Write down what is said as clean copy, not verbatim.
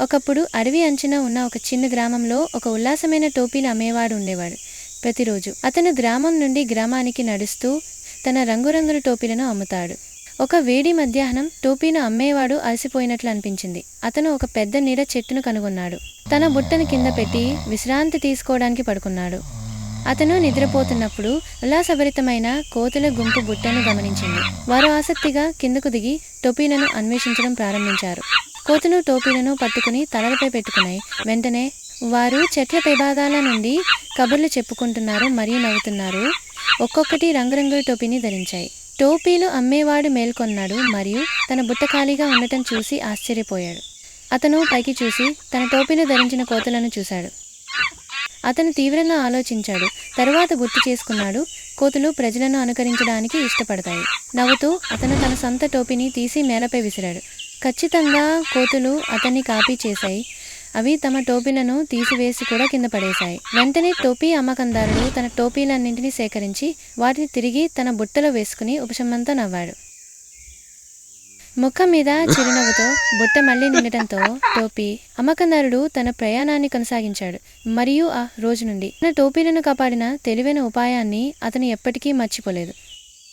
ఒకప్పుడు అడవి అంచున ఉన్న ఒక చిన్న గ్రామంలో ఒక ఉల్లాసమైన టోపీలు అమ్మేవాడు ఉండేవాడు. ప్రతిరోజు అతను గ్రామం నుండి గ్రామానికి నడుస్తూ తన రంగురంగుల టోపీలను అమ్ముతాడు. ఒక వేడి మధ్యాహ్నం టోపీను అమ్మేవాడు అలసిపోయినట్లు అనిపించింది. అతను ఒక పెద్ద నీడ చెట్టును కనుగొన్నాడు. తన బుట్టను కింద పెట్టి విశ్రాంతి తీసుకోవడానికి పడుకున్నాడు. అతను నిద్రపోతున్నప్పుడు ఉల్లాసభరితమైన కోతుల గుంపు బుట్టను గమనించింది. వారు ఆసక్తిగా కిందకు దిగి టోపీలను అన్వేషించడం ప్రారంభించారు. కోతులు టోపీలను పట్టుకుని తలలపై పెట్టుకున్నాయి. వెంటనే వారు చెట్ల పైభాగాల నుండి కబుర్లు చెప్పుకుంటున్నారు మరియు నవ్వుతున్నారు. ఒక్కొక్కటి రంగురంగుల టోపీని ధరించాయి. టోపీలు అమ్మేవాడు మేల్కొన్నాడు మరియు తన బుట్ట ఖాళీగా ఉండటం చూసి ఆశ్చర్యపోయాడు. అతను పైకి చూసి తన టోపీలు ధరించిన కోతులను చూశాడు. అతను తీవ్రంగా ఆలోచించాడు. తరువాత గుర్తు చేసుకున్నాడు, కోతులు ప్రజలను అనుకరించడానికి ఇష్టపడతాయి. నవ్వుతూ అతను తన సొంత టోపీని తీసి నేలపై విసిరాడు. ఖచ్చితంగా కోతులు అతన్ని కాపీ చేశాయి. అవి తమ టోపీలను తీసివేసి కూడా కింద పడేశాయి. వెంటనే టోపీ అమ్మకందారుడు తన టోపీలన్నింటినీ సేకరించి వాటిని తిరిగి తన బుట్టలో వేసుకుని ఉపశమనంతో నవ్వాడు. ముఖం మీద చిరునవ్వుతో బుట్ట మళ్లీ నిండటంతో టోపీ అమ్మకందారుడు తన ప్రయాణాన్ని కొనసాగించాడు. మరియు ఆ రోజు నుండి తన టోపీలను కాపాడిన తెలివైన ఉపాయాన్ని అతను ఎప్పటికీ మర్చిపోలేదు.